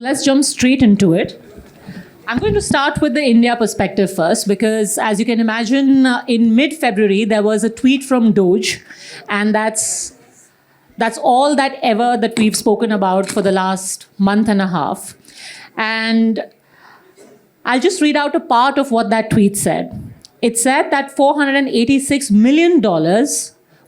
Let's jump straight into it. I'm going to start with the India perspective first, because as you can imagine, in mid-February, there was a tweet from Doge, and that's all that we've spoken about for the last month and a half. And I'll just read out a part of what that tweet said. It said that $486 million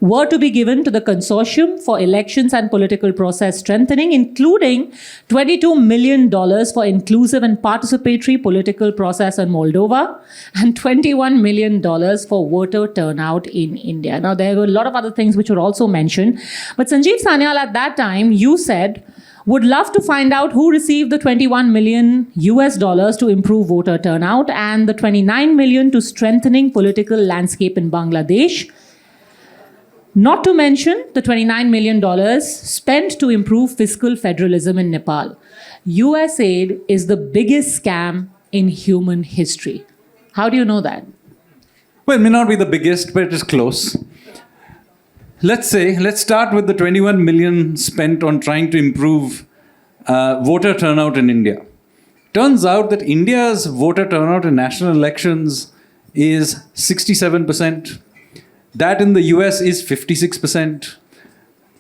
were to be given to the consortium for elections and political process strengthening, including $22 million for inclusive and participatory political process in Moldova, and $21 million for voter turnout in India. Now, there were a lot of other things which were also mentioned, but Sanjeev Sanyal, at that time, you said, would love to find out who received the $21 million to improve voter turnout and the $29 million to strengthening political landscape in Bangladesh. Not to mention the $29 million spent to improve fiscal federalism in Nepal. USAID is the biggest scam in human history. How do you know that? Well, it may not be the biggest, but it is close. Let's start with the 21 million spent on trying to improve voter turnout in India. Turns out that India's voter turnout in national elections is 67%. That in the US is 56%.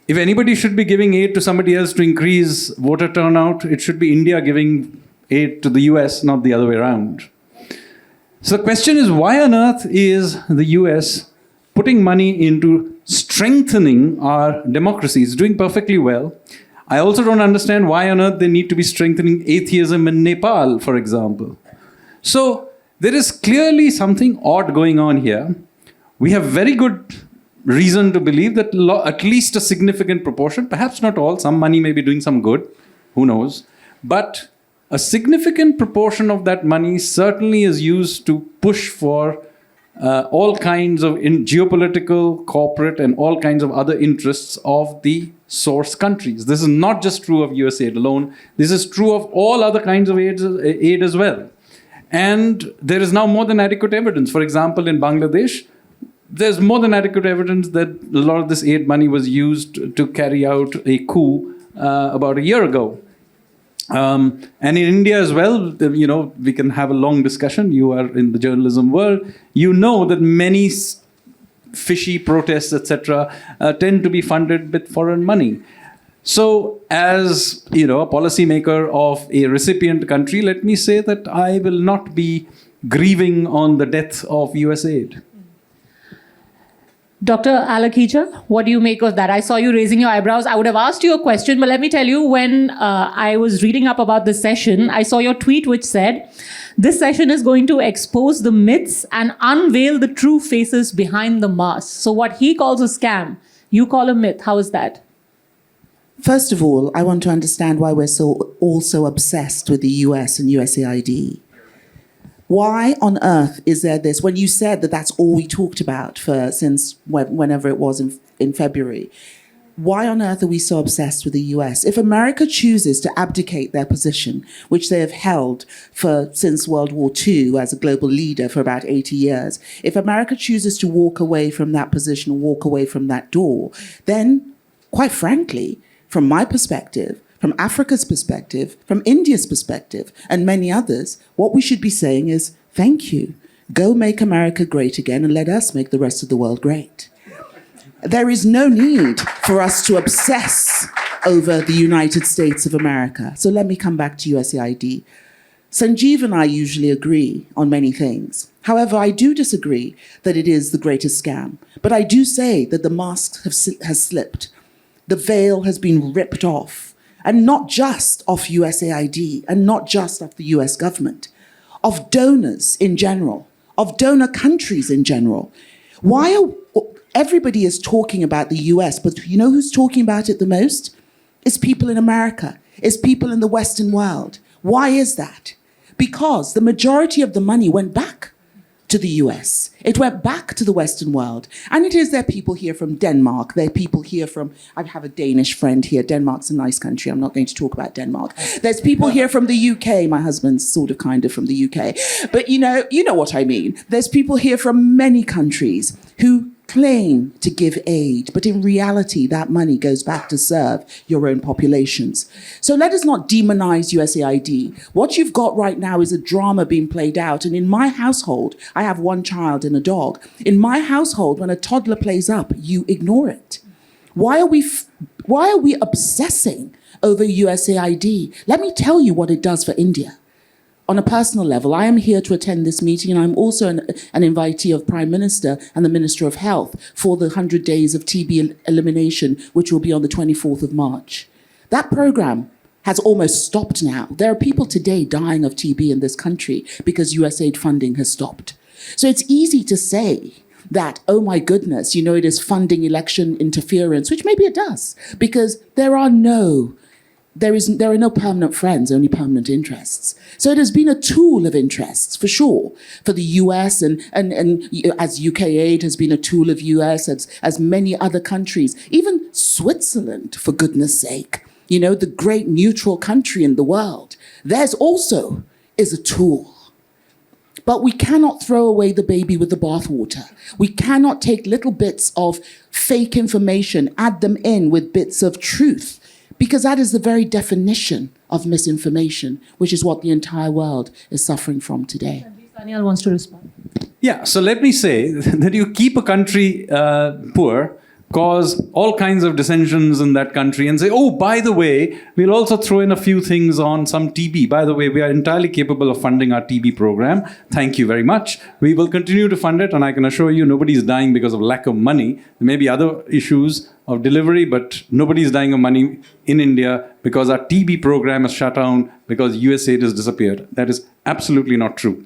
If anybody should be giving aid to somebody else to increase voter turnout, it should be India giving aid to the US, not the other way around. So the question is, why on earth is the US putting money into strengthening our democracy? It's doing perfectly well. I also don't understand why on earth they need to be strengthening atheism in Nepal, for example. So there is clearly something odd going on here. We have very good reason to believe that at least a significant proportion, perhaps not all, some money may be doing some good, who knows, but a significant proportion of that money certainly is used to push for all kinds of geopolitical, corporate, and all kinds of other interests of the source countries. This is not just true of USAID alone. This is true of all other kinds of aid as well. And there is now more than adequate evidence. For example, in Bangladesh, there's more than adequate evidence that a lot of this aid money was used to carry out a coup about a year ago. And in India as well, we can have a long discussion. You are in the journalism world. You know that many fishy protests, etc., tend to be funded with foreign money. So as a policymaker of a recipient country, let me say that I will not be grieving on the death of USAID. Dr. Alakija, what do you make of that? I saw you raising your eyebrows. I would have asked you a question, but let me tell you, when I was reading up about this session, I saw your tweet which said, this session is going to expose the myths and unveil the true faces behind the mask. So what he calls a scam, you call a myth. How is that? First of all, I want to understand why we're all so obsessed with the US and USAID. Why on earth is there this, when you said that that's all we talked about since whenever it was in February, why on earth are we so obsessed with the US? If America chooses to abdicate their position, which they have held since World War II as a global leader for about 80 years, if America chooses to walk away from that position, walk away from that door, then, quite frankly, from my perspective, from Africa's perspective, from India's perspective, and many others, what we should be saying is, thank you. Go make America great again and let us make the rest of the world great. There is no need for us to obsess over the United States of America. So let me come back to USAID. Sanjeev and I usually agree on many things. However, I do disagree that it is the greatest scam. But I do say that the mask has slipped. The veil has been ripped off. And not just of USAID, and not just of the US government, of donors in general, of donor countries in general. Everybody is talking about the US, but you know who's talking about it the most? It's people in America, it's people in the Western world. Why is that? Because the majority of the money went back to the US. It went back to the Western world. And it is there are people here from Denmark. There are people here from, I have a Danish friend here. Denmark's a nice country. I'm not going to talk about Denmark. There's people here from the UK. My husband's sort of kind of from the UK. But you know what I mean. There's people here from many countries who claim to give aid, but in reality, that money goes back to serve your own populations. So let us not demonize USAID. What you've got right now is a drama being played out. And in my household, I have one child and a dog. In my household, when a toddler plays up, you ignore it. Why are we obsessing over USAID? Let me tell you what it does for India. On a personal level, I am here to attend this meeting, and I'm also an invitee of Prime Minister and the Minister of Health for the 100 days of TB elimination, which will be on the 24th of March. That program has almost stopped now. There are people today dying of TB in this country because USAID funding has stopped. So it's easy to say that, oh my goodness, it is funding election interference, which maybe it does, because there are no permanent friends, only permanent interests. So it has been a tool of interests, for sure, for the US, and as UKAID has been a tool of US, as many other countries, even Switzerland, for goodness sake, the great neutral country in the world. Theirs also is a tool. But we cannot throw away the baby with the bathwater. We cannot take little bits of fake information, add them in with bits of truth, because that is the very definition of misinformation, which is what the entire world is suffering from today. Daniel wants to respond. Yeah, so let me say that you keep a country poor, cause all kinds of dissensions in that country, and say, oh, by the way, we'll also throw in a few things on some TB. By the way, we are entirely capable of funding our TB program. Thank you very much. We will continue to fund it, and I can assure you nobody is dying because of lack of money. There may be other issues of delivery, but nobody is dying of money in India because our TB program is shut down because USAID has disappeared. That is absolutely not true.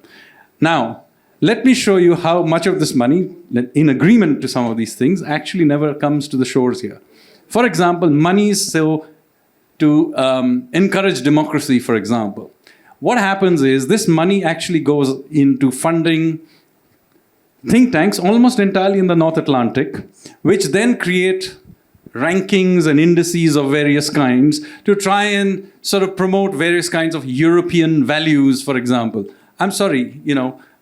Now, let me show you how much of this money, in agreement to some of these things, actually never comes to the shores here. For example, money is to encourage democracy, for example. What happens is this money actually goes into funding think tanks almost entirely in the North Atlantic, which then create rankings and indices of various kinds to try and sort of promote various kinds of European values, for example. I'm sorry,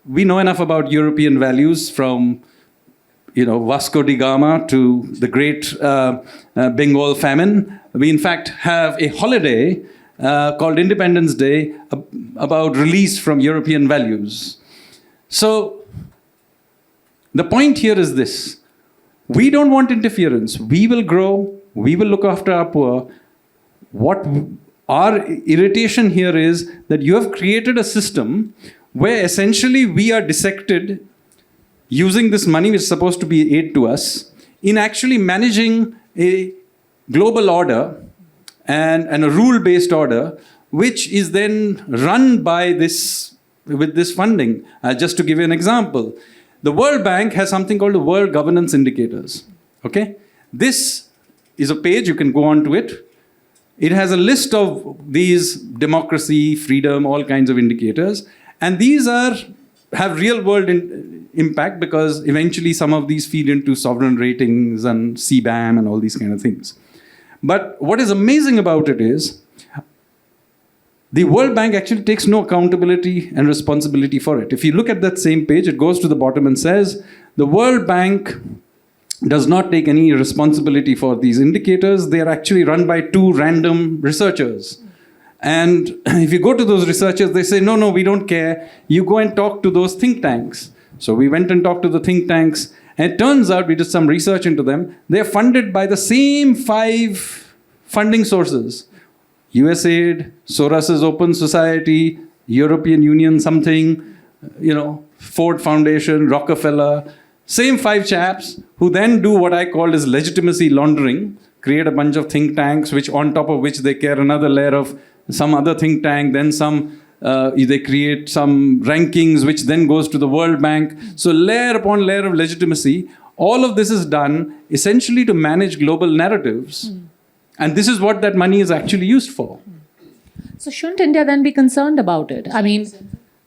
we know enough about European values from, Vasco da Gama to the great Bengal famine. We, in fact, have a holiday called Independence Day about release from European values. So the point here is this. We don't want interference. We will grow. We will look after our poor. What our irritation here is that you have created a system where essentially we are dissected using this money, which is supposed to be aid to us, in actually managing a global order and a rule-based order, which is then run by with this funding. Just to give you an example, the World Bank has something called the World Governance Indicators. Okay? This is a page, you can go on to it. It has a list of these democracy, freedom, all kinds of indicators. And these have real-world impact because eventually some of these feed into sovereign ratings and CBAM and all these kind of things. But what is amazing about it is the World Bank actually takes no accountability and responsibility for it. If you look at that same page, it goes to the bottom and says, the World Bank does not take any responsibility for these indicators. They are actually run by two random researchers. And if you go to those researchers, they say, no, we don't care. You go and talk to those think tanks. So we went and talked to the think tanks. And it turns out, we did some research into them. They're funded by the same 5 funding sources. USAID, Soros's Open Society, European Union something, Ford Foundation, Rockefeller. Same 5 chaps who then do what I call as legitimacy laundering, create a bunch of think tanks, which on top of which they care another layer of some other think tank, then they create some rankings, which then goes to the World Bank. So layer upon layer of legitimacy. All of this is done essentially to manage global narratives. And this is what that money is actually used for. So shouldn't India then be concerned about it? I mean,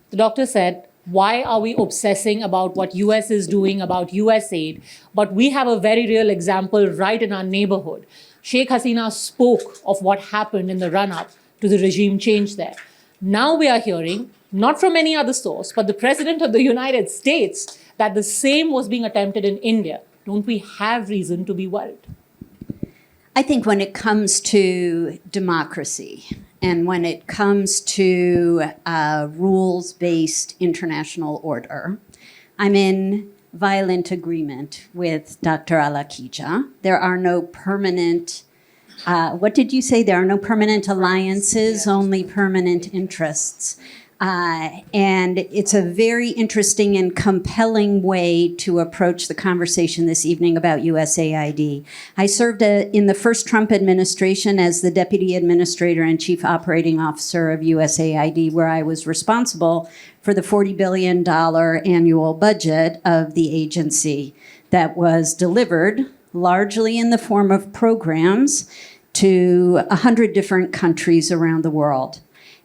the doctor said, why are we obsessing about what US is doing, about USAID? But we have a very real example right in our neighborhood. Sheikh Hasina spoke of what happened in the run-up to the regime change there. Now we are hearing, not from any other source, but the President of the United States, that the same was being attempted in India. Don't we have reason to be worried? I think when it comes to democracy and when it comes to rules-based international order, I'm in violent agreement with Dr. Alakija. There are no permanent, what did you say? There are no permanent alliances, only permanent interests. And it's a very interesting and compelling way to approach the conversation this evening about USAID. I served in the first Trump administration as the Deputy Administrator and Chief Operating Officer of USAID, where I was responsible for the $40 billion annual budget of the agency that was delivered largely in the form of programs to 100 different countries around the world.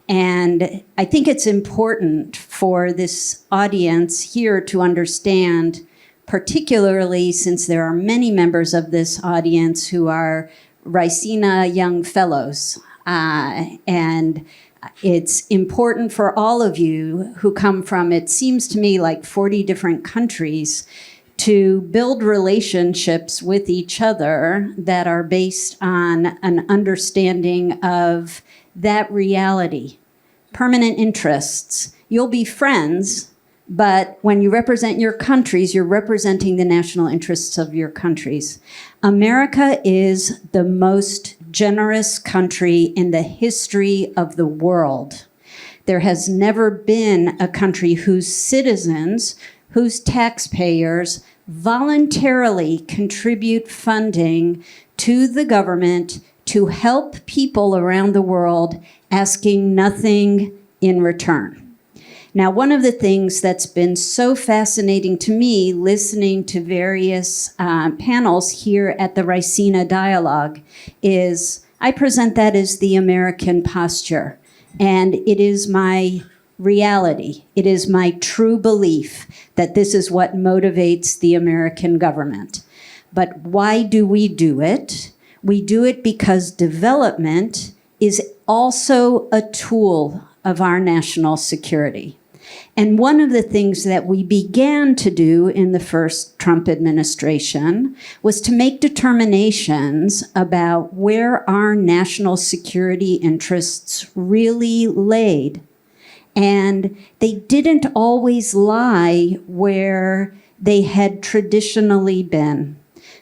And I think it's important for this audience here to understand, particularly since there are many members of this audience who are Raisina young fellows. And it's important for all of you who come from, it seems to me, like 40 different countries to build relationships with each other that are based on an understanding of that reality. Permanent interests. You'll be friends, but when you represent your countries, you're representing the national interests of your countries. America is the most generous country in the history of the world. There has never been a country whose citizens, whose taxpayers voluntarily contribute funding to the government to help people around the world, asking nothing in return. Now, one of the things that's been so fascinating to me, listening to various panels here at the Raisina Dialogue, is I present that as the American posture. And it is my reality. It is my true belief that this is what motivates the American government. But why do we do it? We do it because development is also a tool of our national security. And one of the things that we began to do in the first Trump administration was to make determinations about where our national security interests really laid. And they didn't always lie where they had traditionally been.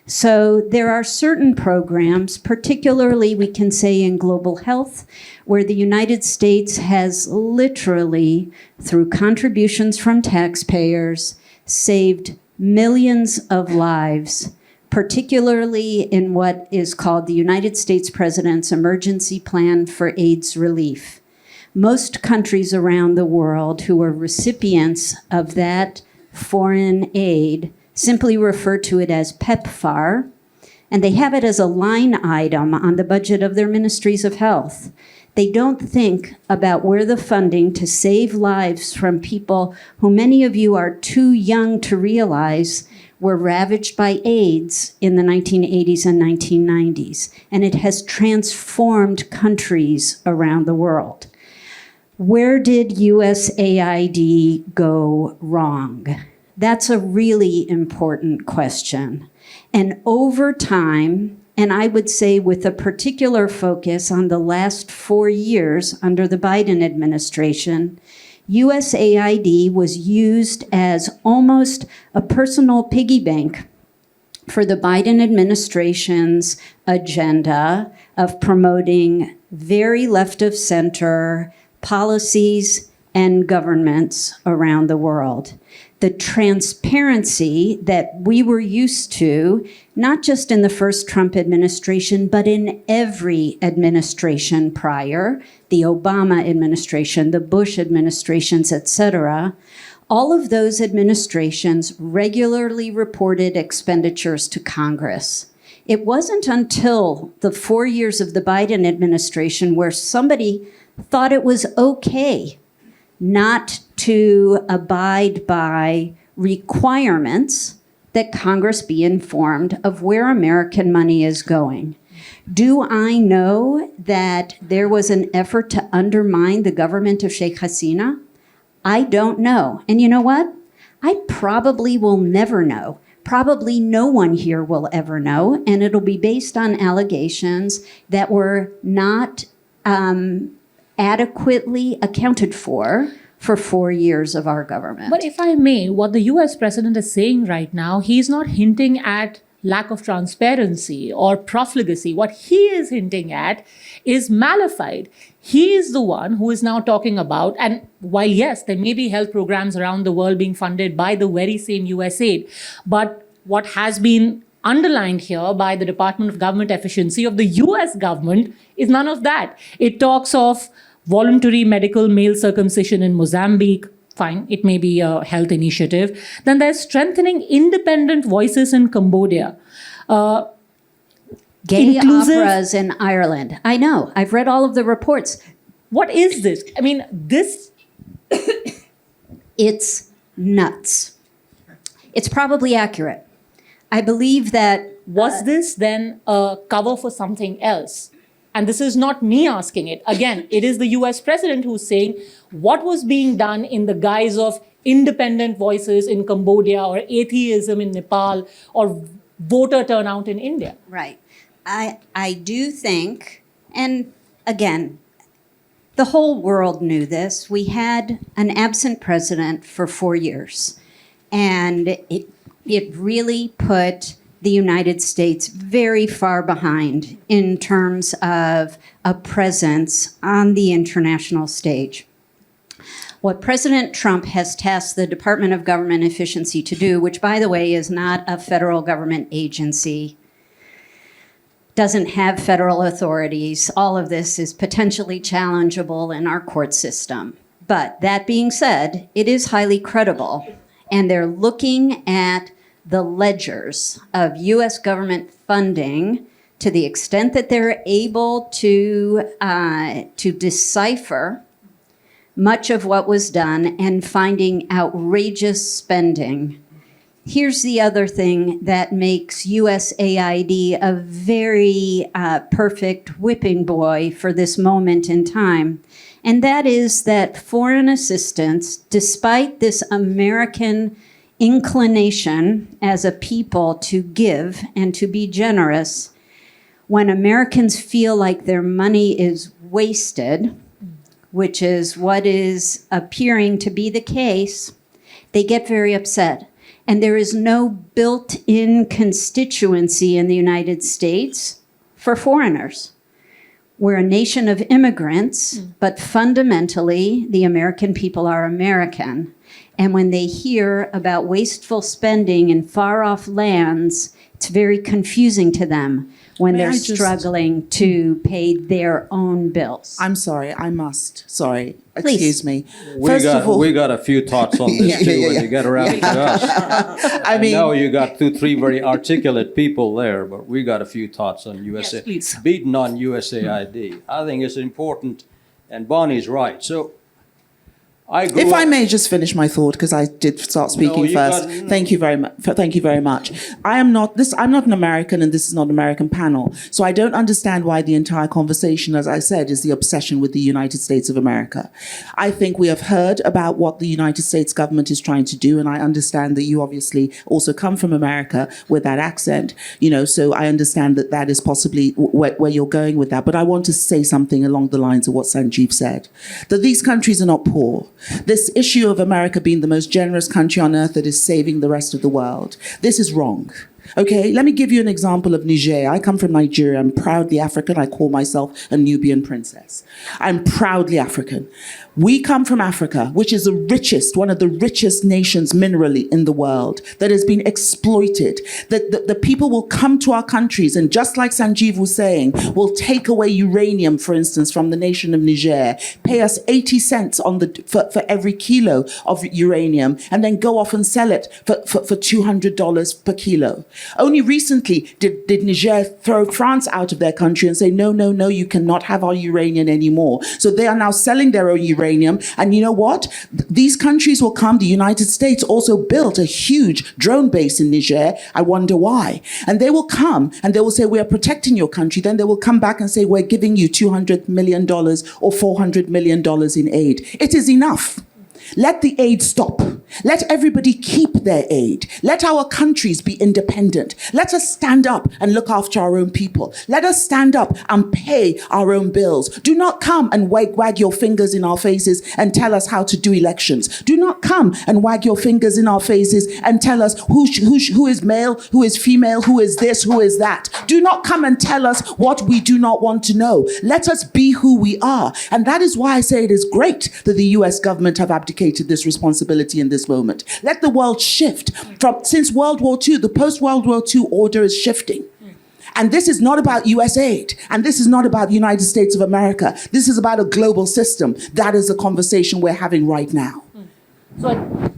So there are certain programs, particularly we can say in global health, where the United States has literally, through contributions from taxpayers, saved millions of lives, particularly in what is called the United States President's Emergency Plan for AIDS Relief. Most countries around the world who are recipients of that foreign aid simply refer to it as PEPFAR, and they have it as a line item on the budget of their ministries of health. They don't think about where the funding to save lives from people who many of you are too young to realize were ravaged by AIDS in the 1980s and 1990s, and it has transformed countries around the world. Where did USAID go wrong? That's a really important question. And over time, and I would say with a particular focus on the last 4 years under the Biden administration, USAID was used as almost a personal piggy bank for the Biden administration's agenda of promoting very left of center policies and governments around the world. The transparency that we were used to, not just in the first Trump administration, but in every administration prior, the Obama administration, the Bush administrations, et cetera, all of those administrations regularly reported expenditures to Congress. It wasn't until the 4 years of the Biden administration where somebody thought it was okay not to abide by requirements that Congress be informed of where American money is going. Do I know that there was an effort to undermine the government of Sheikh Hasina? I don't know. And you know what? I probably will never know, probably no one here will ever know, and it'll be based on allegations that were not adequately accounted for 4 years of our government. But if I may, what the US president is saying right now, he's not hinting at lack of transparency or profligacy. What he is hinting at is malafide. He is the one who is now talking about, and while yes, there may be health programs around the world being funded by the very same USAID, but what has been underlined here by the Department of Government Efficiency of the US government is none of that. It talks of voluntary medical male circumcision in Mozambique. Fine, it may be a health initiative. Then there's strengthening independent voices in Cambodia. Gay operas in Ireland. I know, I've read all of the reports. What is this? I mean, this... It's nuts. It's probably accurate. I believe that... Was this then a cover for something else? And this is not me asking it. Again, it is the US president who's saying what was being done in the guise of independent voices in Cambodia or atheism in Nepal or voter turnout in India. Right. I do think, and again, the whole world knew this. We had an absent president for 4 years, and it really put the United States very far behind in terms of a presence on the international stage. What President Trump has tasked the Department of Government Efficiency to do, which, by the way, is not a federal government agency, doesn't have federal authorities. All of this is potentially challengeable in our court system. But that being said, it is highly credible, and they're looking at the ledgers of U.S. government funding to the extent that they're able to decipher much of what was done and finding outrageous spending. Here's the other thing that makes USAID a very perfect whipping boy for this moment in time, and that is that foreign assistance, despite this American inclination as a people to give and to be generous, when Americans feel like their money is wasted, which is what is appearing to be the case, they get very upset. And there is no built-in constituency in the United States for foreigners. We're a nation of immigrants, but fundamentally, the American people are American. And when they hear about wasteful spending in far-off lands, it's very confusing to them when they're struggling to pay their own bills. I'm sorry, I must. Sorry, Please. Excuse me. We got a few thoughts on this too when you get around to us. I know you got 2-3 very articulate people there, but we got a few thoughts on USA. Yes, please. Beating on USAID. I think it's important, and Bonnie's right. So If I may just finish my thought, because I did start speaking first. Thank you very much. Thank you very much. I'm not an American, and this is not an American panel. So I don't understand why the entire conversation, as I said, is the obsession with the United States of America. I think we have heard about what the United States government is trying to do, and I understand that you obviously also come from America with that accent. So I understand that that is possibly where you're going with that. But I want to say something along the lines of what Sanjeev said, that these countries are not poor. This issue of America being the most generous country on earth that is saving the rest of the world, this is wrong. Okay, let me give you an example of Niger. I come from Nigeria. I'm proudly African. I call myself a Nubian princess. I'm proudly African. We come from Africa, which is one of the richest nations minerally in the world, that has been exploited. That the people will come to our countries, and just like Sanjeev was saying, will take away uranium, for instance, from the nation of Niger, pay us 80 cents for every kilo of uranium, and then go off and sell it for $200 per kilo. Only recently did Niger throw France out of their country and say, no, you cannot have our uranium anymore. So they are now selling their own uranium. And you know what? These countries will come. The United States also built a huge drone base in Niger. I wonder why. And they will come and they will say, we are protecting your country. Then they will come back and say, we're giving you $200 million or $400 million in aid. It is enough. Let the aid stop. Let everybody keep their aid. Let our countries be independent. Let us stand up and look after our own people. Let us stand up and pay our own bills. Do not come and wag your fingers in our faces and tell us how to do elections. Do not come and wag your fingers in our faces and tell us who is male, who is female, who is this, who is that. Do not come and tell us what we do not want to know. Let us be who we are. And that is why I say it is great that the US government have abdicated this responsibility in this moment. Let the world shift. Since World War II, the post-World War II order is shifting. And this is not about USAID. And this is not about the United States of America. This is about a global system. That is the conversation we're having right now.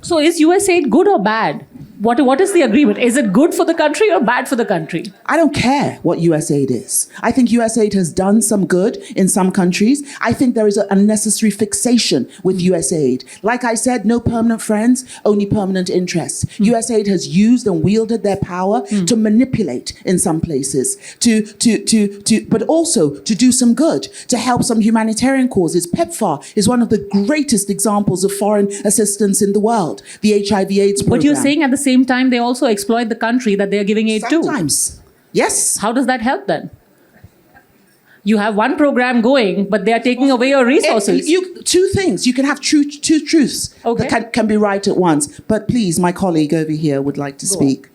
So is USAID good or bad? What is the agreement? Is it good for the country or bad for the country? I don't care what USAID is. I think USAID has done some good in some countries. I think there is an unnecessary fixation with USAID. Like I said, no permanent friends, only permanent interests. USAID has used and wielded their power to manipulate in some places, but also to do some good, to help some humanitarian causes. PEPFAR is one of the greatest examples of foreign assistance in the world. The HIV/AIDS program. But you're saying at the same time, they also exploit the country that they're giving aid to. Sometimes. Yes. How does that help then? You have one program going, but they are taking away your resources. Two things. You can have two truths that can be right at once. But please, my colleague over here would like to speak.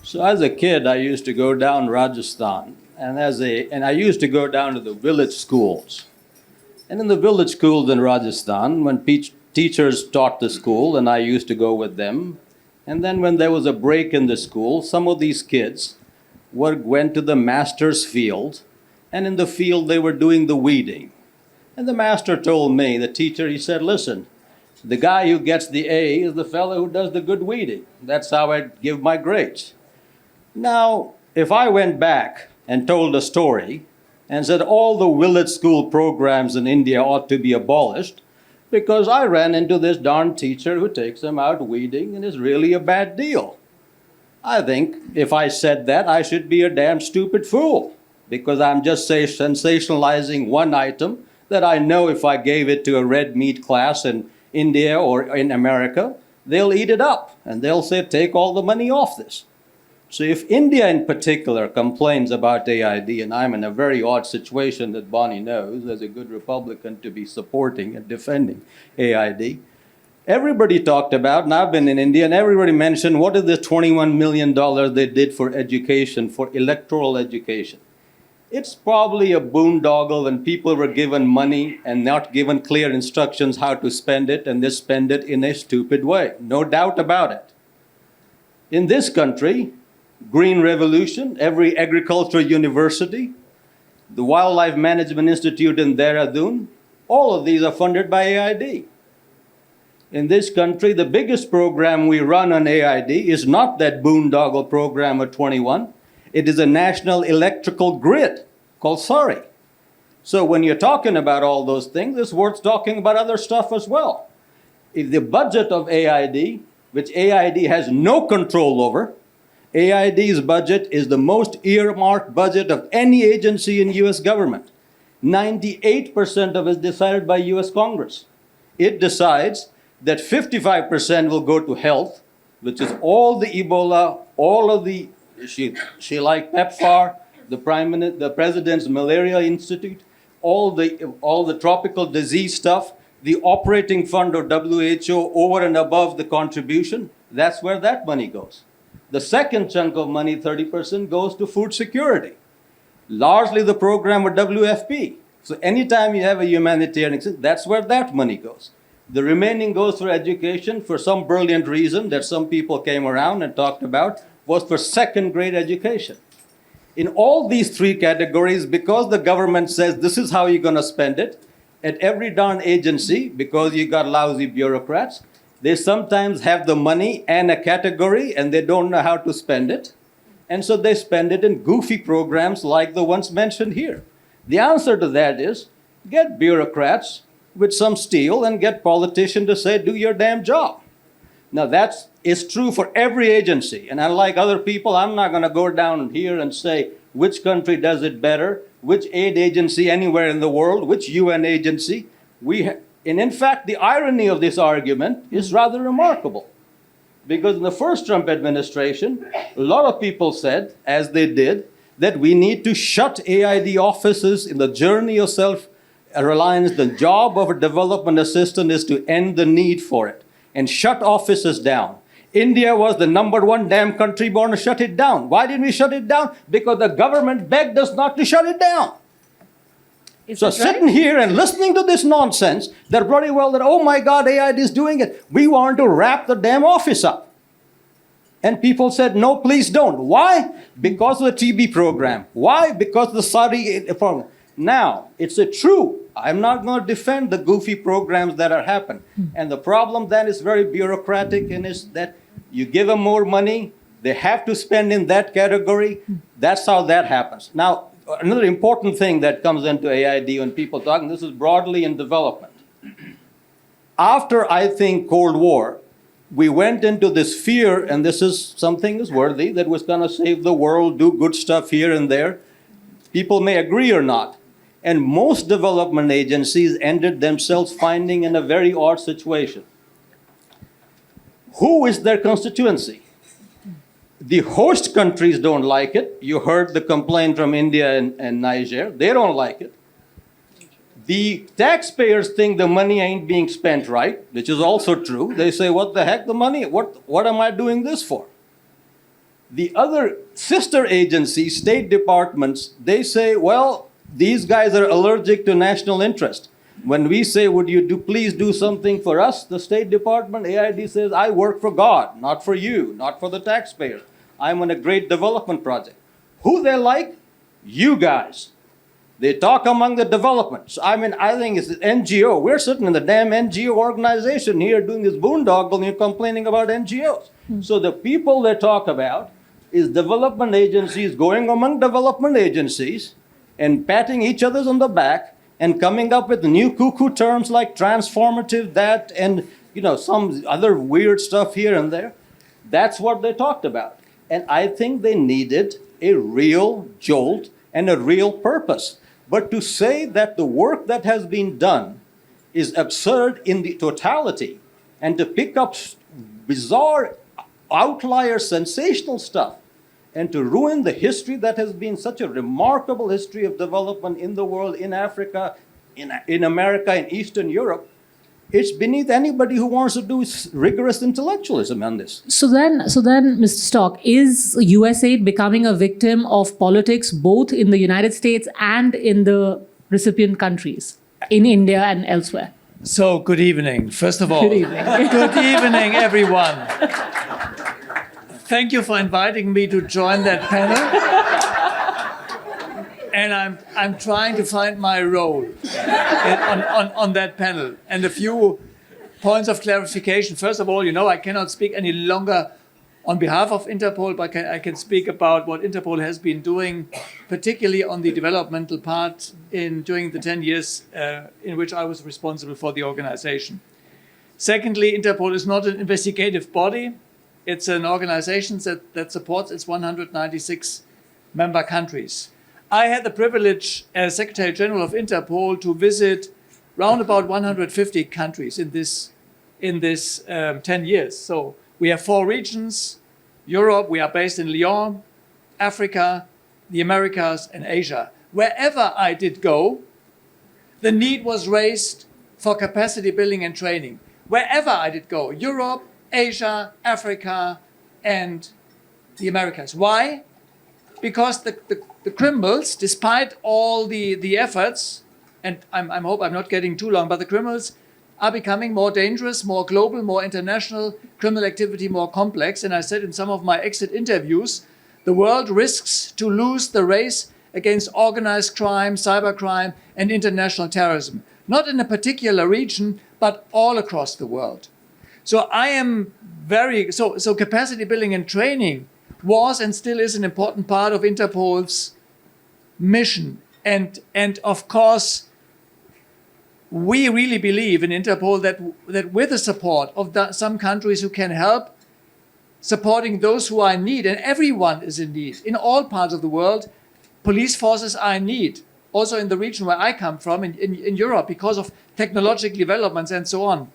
So as a kid, I used to go down Rajasthan, and I used to go down to the village schools. And in the village schools in Rajasthan, when teachers taught the school, and I used to go with them, and then when there was a break in the school, some of these kids went to the master's field, and in the field they were doing the weeding. And the master told me, the teacher, he said, listen, the guy who gets the A is the fellow who does the good weeding. That's how I give my grades. Now, if I went back and told a story and said all the village school programs in India ought to be abolished, because I ran into this darn teacher who takes them out weeding and is really a bad deal. I think if I said that, I should be a damn stupid fool, because I'm just sensationalizing one item that I know if I gave it to a red meat class in India or in America, they'll eat it up and they'll say, take all the money off this. So if India in particular complains about AID, and I'm in a very odd situation that Bonnie knows as a good Republican to be supporting and defending AID, everybody talked about, and I've been in India, and everybody mentioned what is the $21 million they did for education, for electoral education. It's probably a boondoggle when people were given money and not given clear instructions how to spend it, and they spend it in a stupid way. No doubt about it. In this country, Green Revolution, every agricultural university, the Wildlife Management Institute in Dehradun, all of these are funded by AID. In this country, the biggest program we run on AID is not that boondoggle program of 21. It is a national electrical grid called SARI. So when you're talking about all those things, it's worth talking about other stuff as well. If the budget of AID, which AID has no control over, AID's budget is the most earmarked budget of any agency in US government. 98% of it is decided by US Congress. It decides that 55% will go to health, which is all the Ebola, all of the, she like PEPFAR, the President's Malaria Institute, all the tropical disease stuff, the operating fund of WHO over and above the contribution, that's where that money goes. The second chunk of money, 30%, goes to food security. Largely the program of WFP. So anytime you have a humanitarian, that's where that money goes. The remaining goes for education for some brilliant reason that some people came around and talked about, was for second-grade education. In all these three categories, because the government says this is how you're going to spend it, at every darn agency, because you got lousy bureaucrats, they sometimes have the money and a category and they don't know how to spend it. And so they spend it in goofy programs like the ones mentioned here. The answer to that is get bureaucrats with some steel and get politicians to say, do your damn job. Now that is true for every agency. And unlike other people, I'm not going to go down here and say which country does it better, which aid agency anywhere in the world, which UN agency. And in fact, the irony of this argument is rather remarkable. Because in the first Trump administration, a lot of people said, as they did, that we need to shut AID offices in the journey of self-reliance. The job of a development assistant is to end the need for it and shut offices down. India was the #1 damn country born to shut it down. Why didn't we shut it down? Because the government begged us not to shut it down. So sitting here and listening to this nonsense, they're bloody well that, oh my God, AID is doing it. We want to wrap the damn office up. And people said, no, please don't. Why? Because of the TB program. Why? Because of the Saudi program. Now, it's true. I'm not going to defend the goofy programs that are happening. And the problem then is very bureaucratic, and is that you give them more money, they have to spend in that category. That's how that happens. Now, another important thing that comes into AID when people talk, and this is broadly in development. After, I think, Cold War, we went into this fear, and this is something is worthy, that was going to save the world, do good stuff here and there. People may agree or not. And most development agencies ended themselves finding in a very odd situation. Who is their constituency? The host countries don't like it. You heard the complaint from India and Niger. They don't like it. The taxpayers think the money ain't being spent right, which is also true. They say, what the heck, the money? What am I doing this for? The other sister agencies, state departments, they say, well, these guys are allergic to national interest. When we say, would you please do something for us, the State Department, AID says, I work for God, not for you, not for the taxpayer. I'm on a great development project. Who they like? You guys. They talk among the developments. I mean, I think it's NGO. We're sitting in the damn NGO organization here doing this boondoggle, and you're complaining about NGOs. So the people they talk about is development agencies going among development agencies and patting each other on the back and coming up with new cuckoo terms like transformative, that, and some other weird stuff here and there. That's what they talked about. And I think they needed a real jolt and a real purpose. But to say that the work that has been done is absurd in the totality, and to pick up bizarre, outlier, sensational stuff, and to ruin the history that has been such a remarkable history of development in the world, in Africa, in America, in Eastern Europe, it's beneath anybody who wants to do rigorous intellectualism on this. So then, Mr. Stock, is USAID becoming a victim of politics both in the United States and in the recipient countries, in India and elsewhere? So, good evening, first of all. Good evening. Good evening, everyone. Thank you for inviting me to join that panel. And I'm trying to find my role on that panel. And a few points of clarification. First of all, I cannot speak any longer on behalf of Interpol, but I can speak about what Interpol has been doing, particularly on the developmental part during the 10 years in which I was responsible for the organization. Secondly, Interpol is not an investigative body. It's an organization that supports its 196 member countries. I had the privilege as Secretary General of Interpol to visit round about 150 countries in this 10 years. So we have 4 regions: Europe, we are based in Lyon, Africa, the Americas, and Asia. Wherever I did go, the need was raised for capacity building and training. Wherever I did go, Europe, Asia, Africa, and the Americas. Why? Because the criminals, despite all the efforts, and I hope I'm not getting too long, but the criminals are becoming more dangerous, more global, more international, criminal activity more complex. And I said in some of my exit interviews, the world risks to lose the race against organized crime, cybercrime, and international terrorism. Not in a particular region, but all across the world. So I am so capacity building and training was and still is an important part of Interpol's mission. And of course, we really believe in Interpol that with the support of some countries who can help, supporting those who are in need, and everyone is in need, in all parts of the world, police forces are in need. Also in the region where I come from, in Europe, because of technological developments and so on.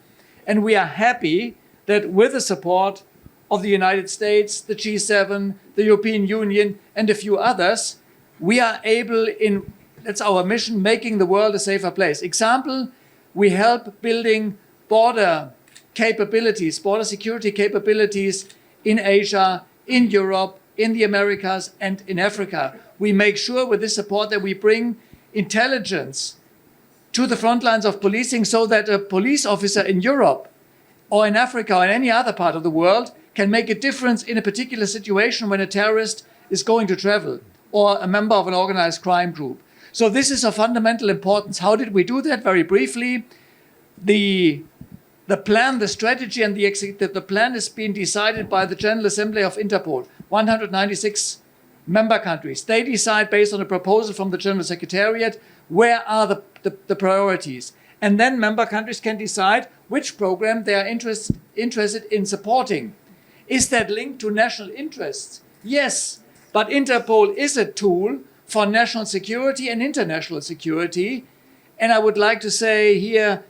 And we are happy that with the support of the United States, the G7, the European Union, and a few others, we are able in, that's our mission, making the world a safer place. Example, we help building border capabilities, border security capabilities in Asia, in Europe, in the Americas, and in Africa. We make sure with this support that we bring intelligence to the front lines of policing so that a police officer in Europe or in Africa or in any other part of the world can make a difference in a particular situation when a terrorist is going to travel or a member of an organized crime group. So this is of fundamental importance. How did we do that? Very briefly, the plan, the strategy, and the plan has been decided by the General Assembly of Interpol, 196 member countries. They decide based on a proposal from the General Secretariat where are the priorities. And then member countries can decide which program they are interested in supporting. Is that linked to national interests? Yes, but Interpol is a tool for national security and international security. And I would like to say here,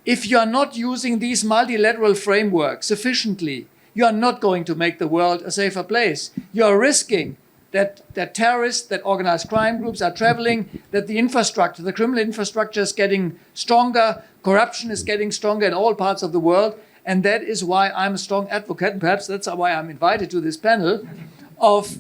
if you are not using these multilateral frameworks sufficiently, you are not going to make the world a safer place. You are risking that terrorists, that organized crime groups are traveling, that the infrastructure, the criminal infrastructure is getting stronger, corruption is getting stronger in all parts of the world. And that is why I'm a strong advocate, and perhaps that's why I'm invited to this panel, of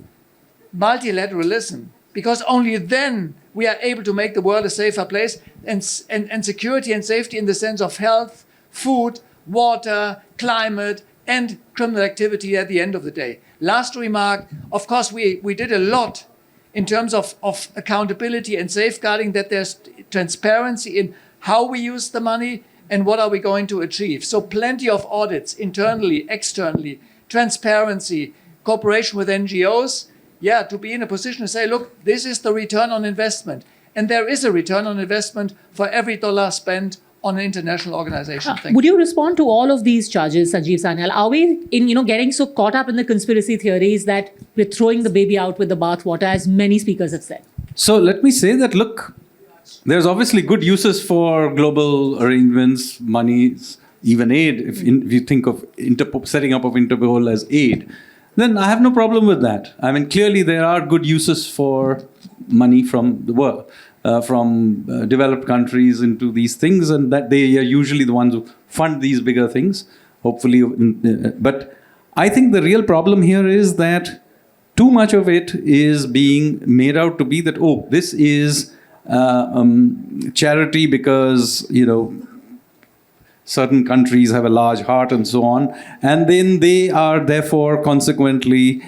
multilateralism. Because only then we are able to make the world a safer place, and security and safety in the sense of health, food, water, climate, and criminal activity at the end of the day. Last remark, of course, we did a lot in terms of accountability and safeguarding that there's transparency in how we use the money and what are we going to achieve. So plenty of audits, internally, externally, transparency, cooperation with NGOs, to be in a position to say, look, this is the return on investment. And there is a return on investment for every dollar spent on an international organization. Would you respond to all of these charges, Sanjeev Sanyal? Are we getting so caught up in the conspiracy theories that we're throwing the baby out with the bathwater, as many speakers have said? So let me say that, look, there's obviously good uses for global arrangements, monies, even aid. If you think of setting up of Interpol as aid, then I have no problem with that. I mean, clearly there are good uses for money from the world, from developed countries into these things, and that they are usually the ones who fund these bigger things, hopefully. But I think the real problem here is that too much of it is being made out to be that, oh, this is charity because, certain countries have a large heart and so on, and then they are therefore consequently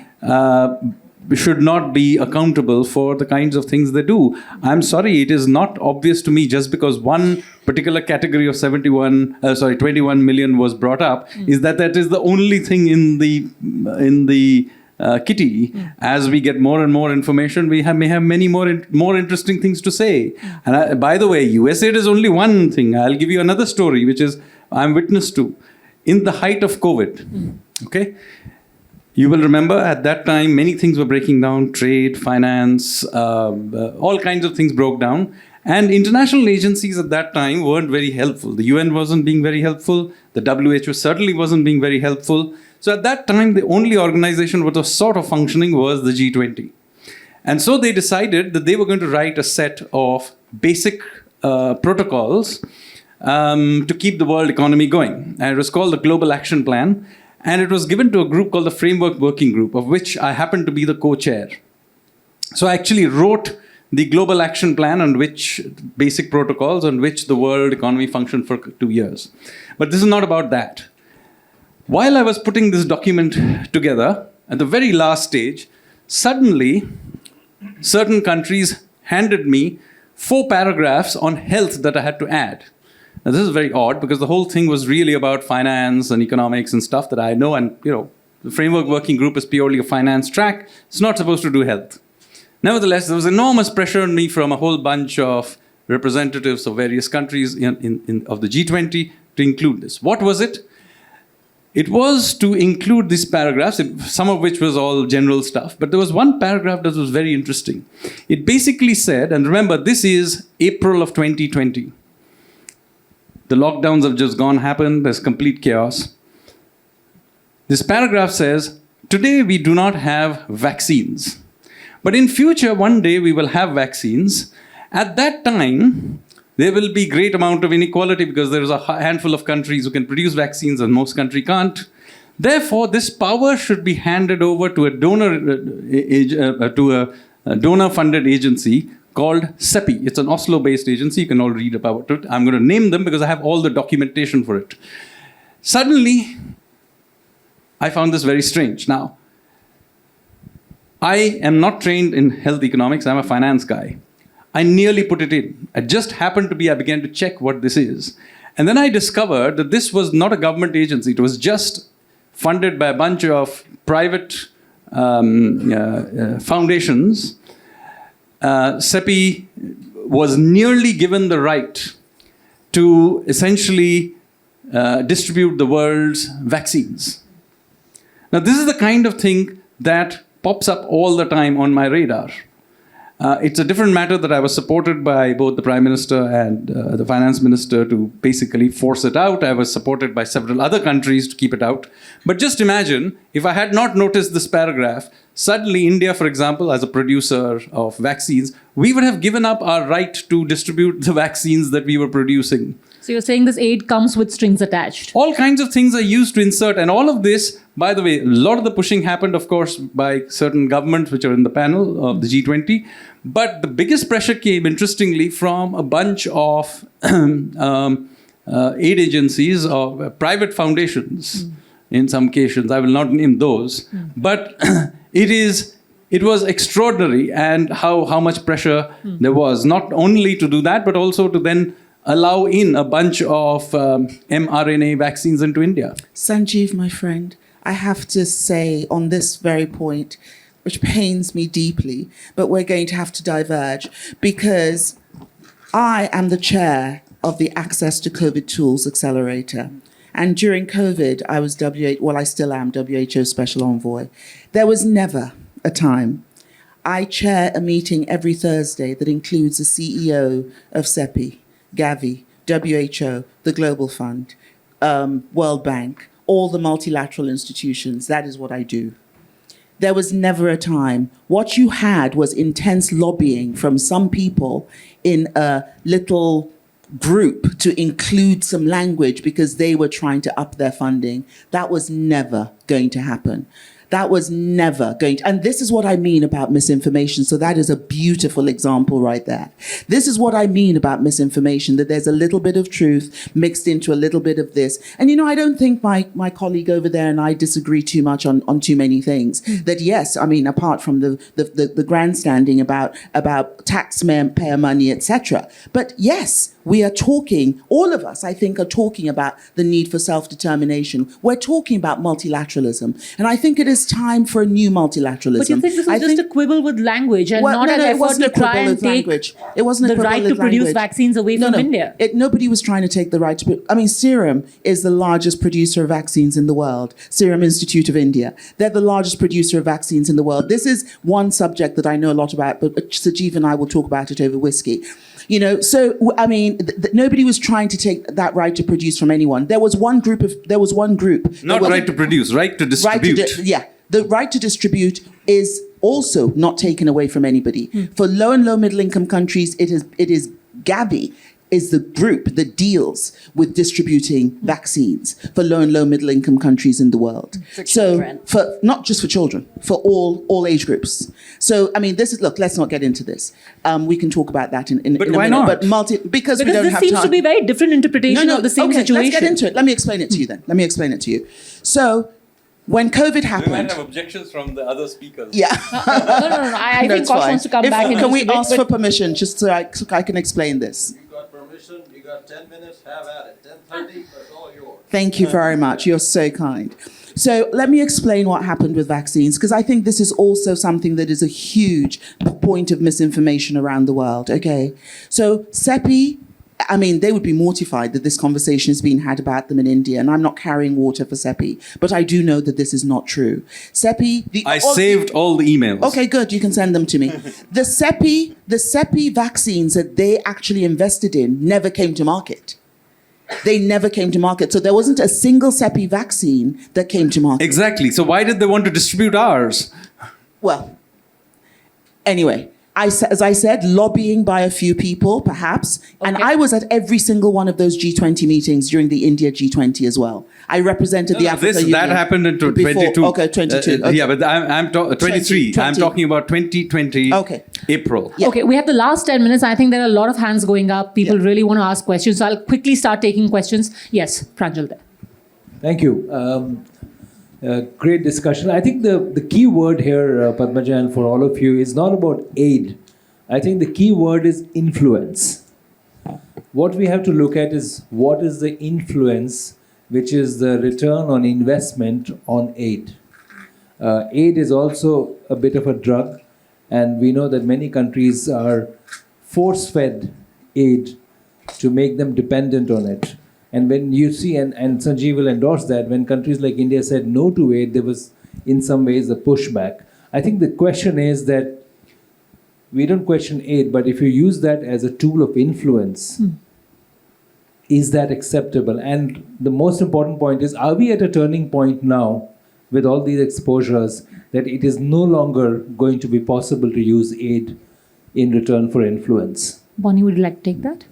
should not be accountable for the kinds of things they do. I'm sorry, it is not obvious to me just because one particular category of 21 million was brought up, is that is the only thing in the kitty. As we get more and more information, we may have many more interesting things to say. And by the way, USAID is only one thing. I'll give you another story, which is I'm witness to. In the height of COVID, okay, you will remember at that time many things were breaking down: trade, finance, all kinds of things broke down. And international agencies at that time weren't very helpful. The UN wasn't being very helpful. The WHO certainly wasn't being very helpful. So at that time, the only organization that was sort of functioning was the G20. And so they decided that they were going to write a set of basic protocols to keep the world economy going. And it was called the Global Action Plan. And it was given to a group called the Framework Working Group, of which I happened to be the co-chair. So I actually wrote the Global Action Plan on which basic protocols on which the world economy functioned for 2 years. But this is not about that. While I was putting this document together, at the very last stage, suddenly, certain countries handed me 4 paragraphs on health that I had to add. Now, this is very odd because the whole thing was really about finance and economics and stuff that I know. And, the Framework Working Group is purely a finance track. It's not supposed to do health. Nevertheless, there was enormous pressure on me from a whole bunch of representatives of various countries of the G20 to include this. What was it? It was to include these paragraphs, some of which was all general stuff, but there was one paragraph that was very interesting. It basically said, and remember, this is April of 2020. The lockdowns have just happened, there's complete chaos. This paragraph says, today we do not have vaccines. But in future, one day we will have vaccines. At that time, there will be great amount of inequality because there is a handful of countries who can produce vaccines and most countries can't. Therefore, this power should be handed over to a donor-funded agency called CEPI. It's an Oslo-based agency. You can all read about it. I'm going to name them because I have all the documentation for it. Suddenly, I found this very strange. Now, I am not trained in health economics. I'm a finance guy. I nearly put it in. It just happened to be, I began to check what this is. And then I discovered that this was not a government agency. It was just funded by a bunch of private foundations. CEPI was nearly given the right to essentially distribute the world's vaccines. Now, this is the kind of thing that pops up all the time on my radar. It's a different matter that I was supported by both the Prime Minister and the Finance Minister to basically force it out. I was supported by several other countries to keep it out. But just imagine, if I had not noticed this paragraph, suddenly India, for example, as a producer of vaccines, we would have given up our right to distribute the vaccines that we were producing. So you're saying this aid comes with strings attached? All kinds of things are used to insert. And all of this, by the way, a lot of the pushing happened, of course, by certain governments which are in the panel of the G20. But the biggest pressure came, interestingly, from a bunch of aid agencies or private foundations, in some cases. I will not name those. But it was extraordinary and how much pressure there was, not only to do that, but also to then allow in a bunch of mRNA vaccines into India. Sanjeev, my friend, I have to say on this very point, which pains me deeply, but we're going to have to diverge because I am the chair of the Access to COVID Tools Accelerator. And during COVID, I was I still am WHO Special Envoy. There was never a time. I chair a meeting every Thursday that includes the CEO of CEPI, Gavi, WHO, the Global Fund, World Bank, all the multilateral institutions. That is what I do. There was never a time. What you had was intense lobbying from some people in a little group to include some language because they were trying to up their funding. That was never going to happen. That was never going to, and this is what I mean about misinformation. So that is a beautiful example right there. This is what I mean about misinformation, that there's a little bit of truth mixed into a little bit of this. And I don't think my colleague over there and I disagree too much on too many things. That yes, I mean, apart from the grandstanding about taxpayer money, etc. But yes, we are talking, all of us, I think, are talking about the need for self-determination. We're talking about multilateralism. And I think it is time for a new multilateralism. But you think this was just a quibble with language and not an effort to try and take the right to produce vaccines away from India? Nobody was trying to take the right to... I mean, Serum is the largest producer of vaccines in the world. Serum Institute of India. They're the largest producer of vaccines in the world. This is one subject that I know a lot about, but Sanjeev and I will talk about it over whiskey. So, I mean, nobody was trying to take that right to produce from anyone. There was one group. Not right to produce, right to distribute. The right to distribute is also not taken away from anybody. For low and middle income countries, it is Gavi is the group that deals with distributing vaccines for low and middle income countries in the world. For children. So not just for children, for all age groups. So, I mean, let's not get into this. We can talk about that in a minute. Why not? But because we don't have time. This seems to be a very different interpretation of the same situation. Let's get into it. Let me explain it to you then. So, when COVID happened... We might have objections from the other speakers. Yeah. No. I think Kosh wants to come back. Can we ask for permission just so I can explain this? You got permission, you got 10 minutes, have at it. 10:30, that's all yours. Thank you very much. You're so kind. So let me explain what happened with vaccines, because I think this is also something that is a huge point of misinformation around the world. Okay. So CEPI... I mean, they would be mortified that this conversation is being had about them in India, and I'm not carrying water for CEPI, but I do know that this is not true. CEPI... I saved all the emails. Okay, good. You can send them to me. The CEPI vaccines that they actually invested in never came to market. They never came to market. So there wasn't a single CEPI vaccine that came to market. Exactly. So why did they want to distribute ours? Well, anyway, as I said, lobbying by a few people, perhaps. And I was at every single one of those G20 meetings during the India G20 as well. I represented the Africa Union. That happened in 22. Okay, 22. Okay. Yeah, but I'm 23. 20. I'm talking about 2020 April. Yeah. Okay, we have the last 10 minutes. I think there are a lot of hands going up. People really want to ask questions. So I'll quickly start taking questions. Yes, Pranjal there. Thank you. Great discussion. I think the key word here, Padmaja, and for all of you, is not about aid. I think the key word is influence. What we have to look at is what is the influence, which is the return on investment on aid. Aid is also a bit of a drug, and we know that many countries are force-fed aid to make them dependent on it. And when you see, and Sanjeev will endorse that, when countries like India said no to aid, there was in some ways a pushback. I think the question is that we don't question aid, but if you use that as a tool of influence, is that acceptable? And the most important point is, are we at a turning point now with all these exposures that it is no longer going to be possible to use aid in return for influence? Bonnie, would you like to take that?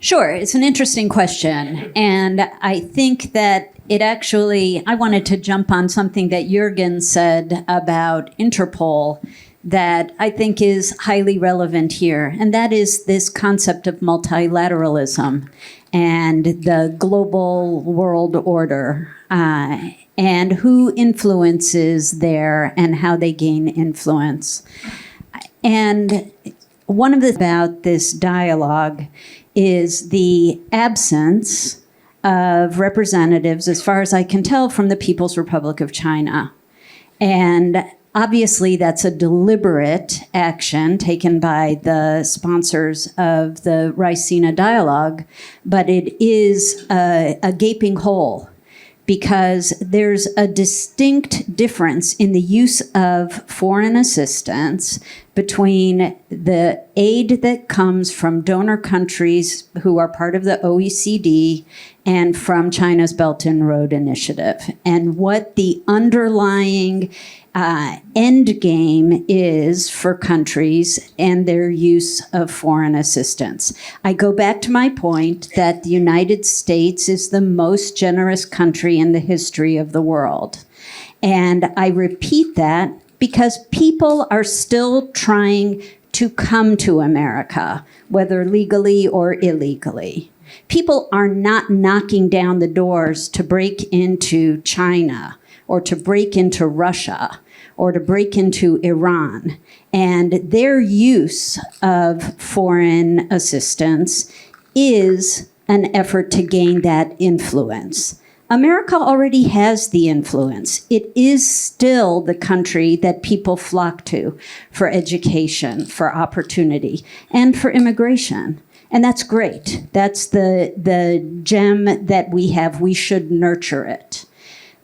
Sure, it's an interesting question. And I think that it actually, I wanted to jump on something that Jürgen said about Interpol that I think is highly relevant here. And that is this concept of multilateralism and the global world order and who influences there and how they gain influence. And one of the about this dialogue is the absence of representatives, as far as I can tell, from the People's Republic of China. And obviously, that's a deliberate action taken by the sponsors of the Raisina dialogue, but it is a gaping hole because there's a distinct difference in the use of foreign assistance between the aid that comes from donor countries who are part of the OECD and from China's Belt and Road Initiative, and what the underlying end game is for countries and their use of foreign assistance. I go back to my point that the United States is the most generous country in the history of the world. And I repeat that because people are still trying to come to America, whether legally or illegally. People are not knocking down the doors to break into China or to break into Russia or to break into Iran. And their use of foreign assistance is an effort to gain that influence. America already has the influence. It is still the country that people flock to for education, for opportunity, and for immigration. And that's great. That's the gem that we have. We should nurture it.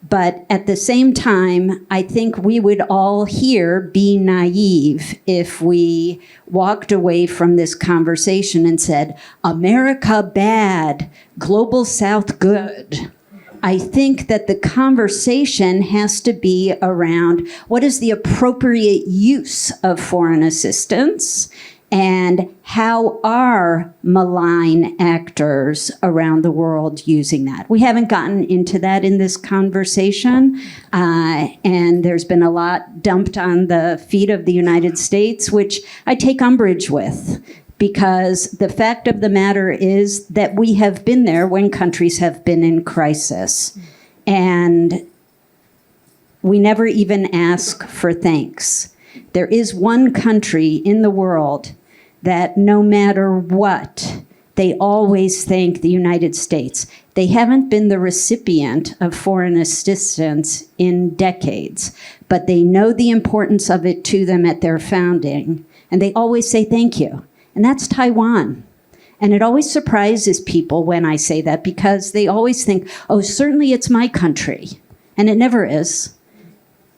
But at the same time, I think we would all here be naive if we walked away from this conversation and said, America bad, Global South good. I think that the conversation has to be around what is the appropriate use of foreign assistance and how are malign actors around the world using that. We haven't gotten into that in this conversation, and there's been a lot dumped on the feet of the United States, which I take umbrage with, because the fact of the matter is that we have been there when countries have been in crisis, and we never even ask for thanks. There is one country in the world that no matter what, they always thank the United States. They haven't been the recipient of foreign assistance in decades, but they know the importance of it to them at their founding, and they always say thank you. And that's Taiwan. And it always surprises people when I say that, because they always think, oh, certainly it's my country. And it never is.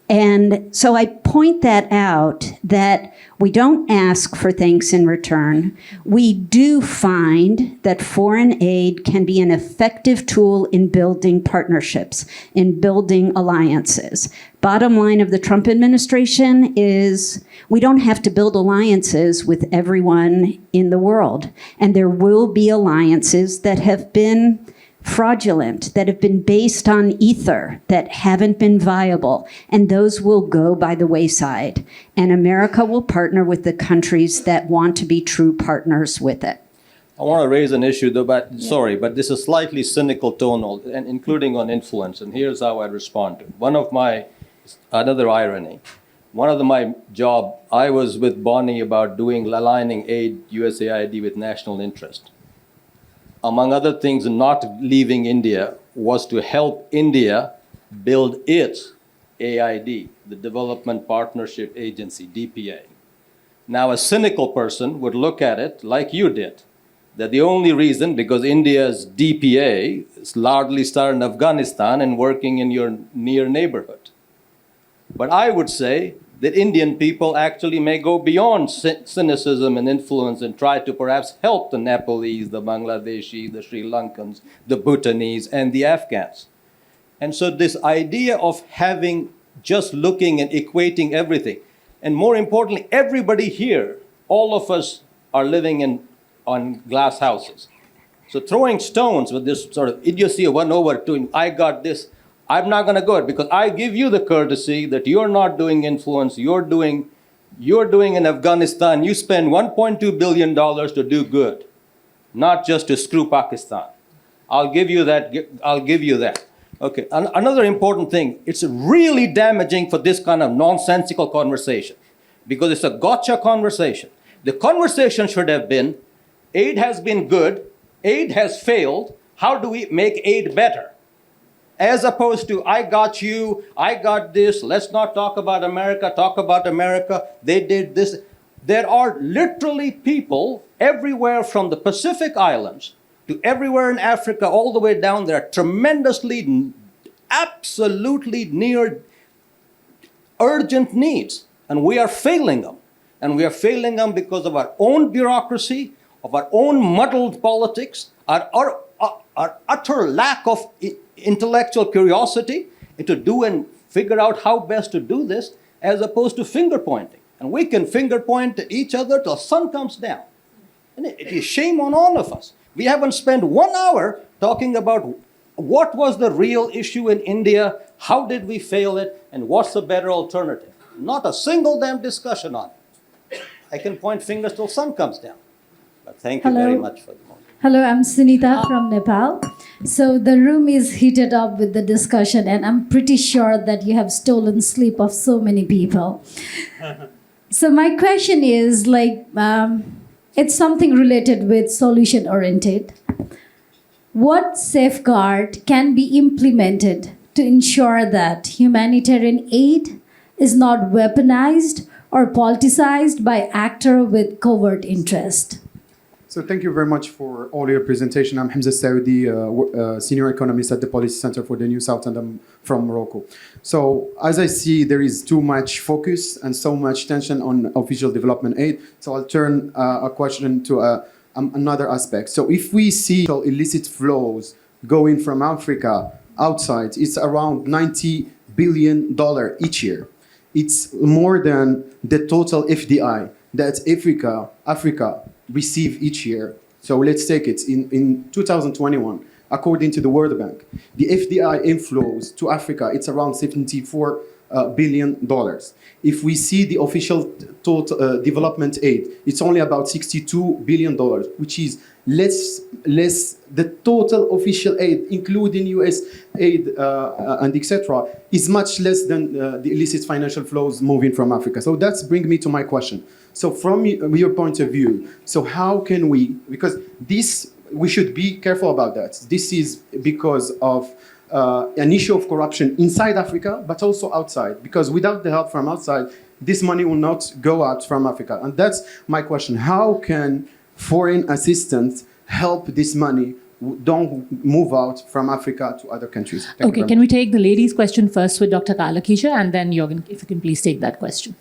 And so I point that out, that we don't ask for things in return. We do find that foreign aid can be an effective tool in building partnerships, in building alliances. Bottom line of the Trump administration is we don't have to build alliances with everyone in the world. And there will be alliances that have been fraudulent, that have been based on ether, that haven't been viable, and those will go by the wayside. And America will partner with the countries that want to be true partners with it. I want to raise an issue, though, but this is slightly cynical tone, and including on influence, and here's how I respond to it. Another irony. My job, I was with Bonnie about aligning aid, USAID, with national interest. Among other things, not leaving India was to help India build its AID, the Development Partnership Agency, DPA. Now, a cynical person would look at it like you did, that the only reason, because India's DPA is largely started in Afghanistan and working in your near neighborhood. But I would say that Indian people actually may go beyond cynicism and influence and try to perhaps help the Nepalese, the Bangladeshi, the Sri Lankans, the Bhutanese, and the Afghans. And so this idea of just looking and equating everything, and more importantly, everybody here, all of us are living on glass houses. So throwing stones with this sort of idiocy of one over to, I got this, I'm not going to go it because I give you the courtesy that you're not doing influence, you're doing in Afghanistan, you spend $1.2 billion to do good, not just to screw Pakistan. I'll give you that. Okay, another important thing, it's really damaging for this kind of nonsensical conversation because it's a gotcha conversation. The conversation should have been, aid has been good, aid has failed, how do we make aid better? As opposed to, I got you, I got this, let's not talk about America, they did this. There are literally people everywhere from the Pacific Islands to everywhere in Africa, all the way down there, tremendously, absolutely near urgent needs. And we are failing them. And we are failing them because of our own bureaucracy, of our own muddled politics, our utter lack of intellectual curiosity to do and figure out how best to do this, as opposed to finger pointing. And we can finger point at each other till the sun comes down. And it is shame on all of us. We haven't spent 1 hour talking about what was the real issue in India, how did we fail it, and what's the better alternative. Not a single damn discussion on it. I can point fingers till the sun comes down. But thank you very much for the moment. Hello, I'm Sunita from Nepal. So the room is heated up with the discussion, and I'm pretty sure that you have stolen sleep of so many people. So my question is, it's something related with solution-oriented. What safeguard can be implemented to ensure that humanitarian aid is not weaponized or politicized by actor with covert interest? So thank you very much for all your presentation. I'm Hamza Saudi, senior economist at the Policy Center for the New South, and I'm from Morocco. So as I see, there is too much focus and so much tension on official development aid. So I'll turn a question to another aspect. So if we see illicit flows going from Africa outside, it's around $90 billion each year. It's more than the total FDI that Africa receive each year. So let's take it. In 2021, according to the World Bank, the FDI inflows to Africa, it's around $74 billion. If we see the official total development aid, it's only about $62 billion, which is less the total official aid, including USAID and etc., is much less than the illicit financial flows moving from Africa. So that's bring me to my question. So from your point of view, so how can we, because this, we should be careful about that. This is because of an issue of corruption inside Africa, but also outside, because without the help from outside, this money will not go out from Africa. And that's my question. How can foreign assistance help this money don't move out from Africa to other countries. Thank you Okay, very can much. we take the ladies' question first with Dr. Kalakisha, and then Jorgen, if you can please take that question.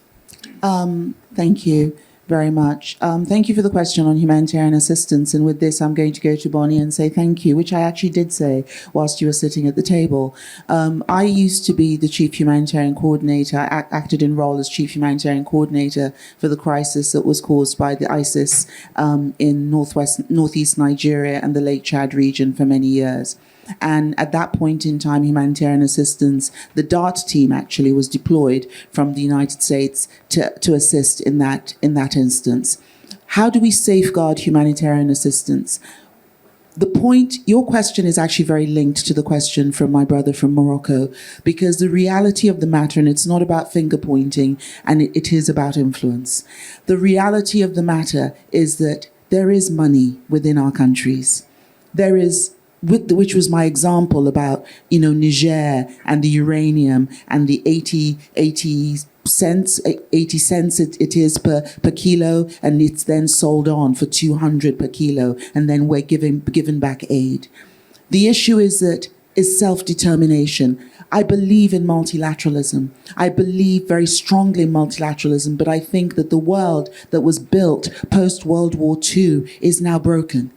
Thank you very much. Thank you for the question on humanitarian assistance. And with this, I'm going to go to Bonnie and say thank you, which I actually did say whilst you were sitting at the table. I used to be the chief humanitarian coordinator. I acted in role as chief humanitarian coordinator for the crisis that was caused by the ISIS in northeast Nigeria and the Lake Chad region for many years. And at that point in time, humanitarian assistance, the DART team actually was deployed from the United States to assist in that instance. How do we safeguard humanitarian assistance? The point, your question is actually very linked to the question from my brother from Morocco, because the reality of the matter, and it's not about finger pointing, and it is about influence. The reality of the matter is that there is money within our countries. There is, which was my example about, Niger and the uranium and the 80 cents it is per kilo, and it's then sold on for 200 per kilo, and then we're given back aid. The issue is self-determination. I believe in multilateralism. I believe very strongly in multilateralism, but I think that the world that was built post-World War II is now broken.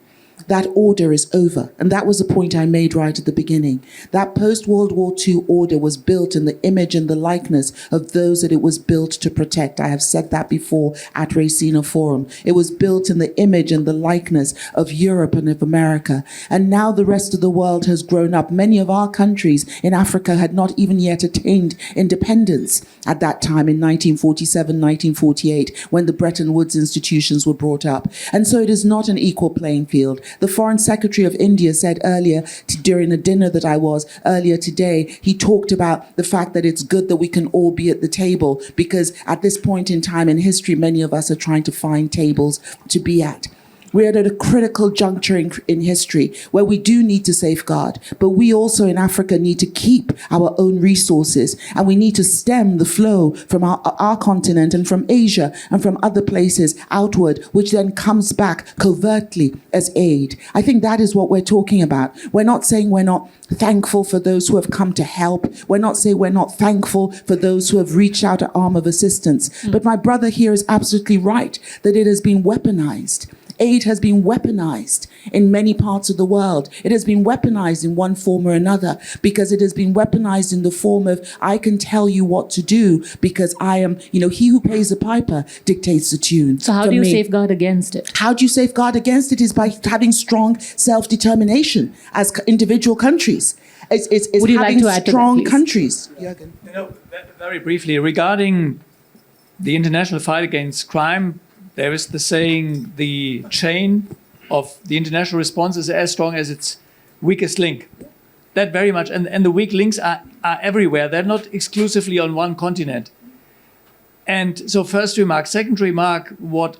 That order is over. And that was a point I made right at the beginning. That post-World War II order was built in the image and the likeness of those that it was built to protect. I have said that before at Raisina Forum. It was built in the image and the likeness of Europe and of America. And now the rest of the world has grown up. Many of our countries in Africa had not even yet attained independence at that time in 1947, 1948, when the Bretton Woods institutions were brought up. And so it is not an equal playing field. The Foreign Secretary of India said earlier, during a dinner that I was earlier today, he talked about the fact that it's good that we can all be at the table, because at this point in time in history, many of us are trying to find tables to be at. We're at a critical juncture in history where we do need to safeguard, but we also in Africa need to keep our own resources, and we need to stem the flow from our continent and from Asia and from other places outward, which then comes back covertly as aid. I think that is what we're talking about. We're not saying we're not thankful for those who have come to help. We're not saying we're not thankful for those who have reached out an arm of assistance. But my brother here is absolutely right that it has been weaponized. Aid has been weaponized in many parts of the world. It has been weaponized in one form or another, because it has been weaponized in the form of, I can tell you what to do because I am, he who pays the piper dictates the tune. So how do you safeguard against it? How do you safeguard against it is by having strong self-determination as individual countries. It's Would you having like to add to strong that, please? countries. Very briefly, regarding the international fight against crime, there is the saying, the chain of the international response is as strong as its weakest link. That very much, and the weak links are everywhere. They're not exclusively on one continent. And so first remark. Second remark, what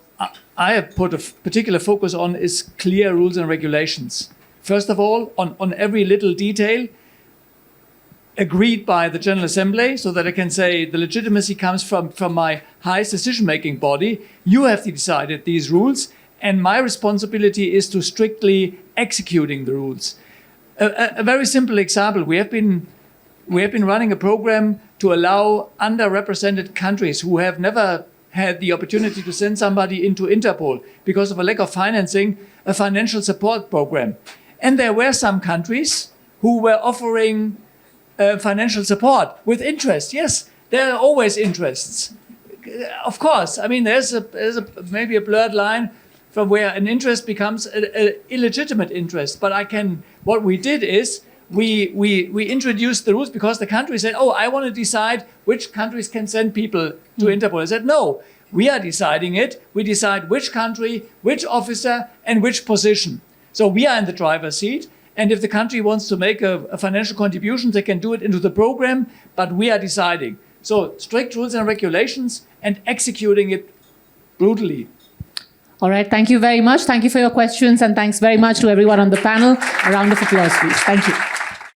I have put a particular focus on is clear rules and regulations. First of all, on every little detail, agreed by the General Assembly, so that I can say the legitimacy comes from my highest decision-making body. You have decided these rules, and my responsibility is to strictly executing the rules. A very simple example: we have been running a program to allow underrepresented countries who have never had the opportunity to send somebody into Interpol because of a lack of financing, a financial support program. And there were some countries who were offering financial support with interest. Yes, there are always interests. Of course, I mean, there's maybe a blurred line from where an interest becomes an illegitimate interest. But what we did is we introduced the rules because the country said, oh, I want to decide which countries can send people to Interpol. I said, no, we are deciding it. We decide which country, which officer, and which position. So we are in the driver's seat. And if the country wants to make a financial contribution, they can do it into the program, but we are deciding. So strict rules and regulations and executing it brutally. All right, thank you very much. Thank you for your questions, and thanks very much to everyone on the panel. A round of applause, please. Thank you.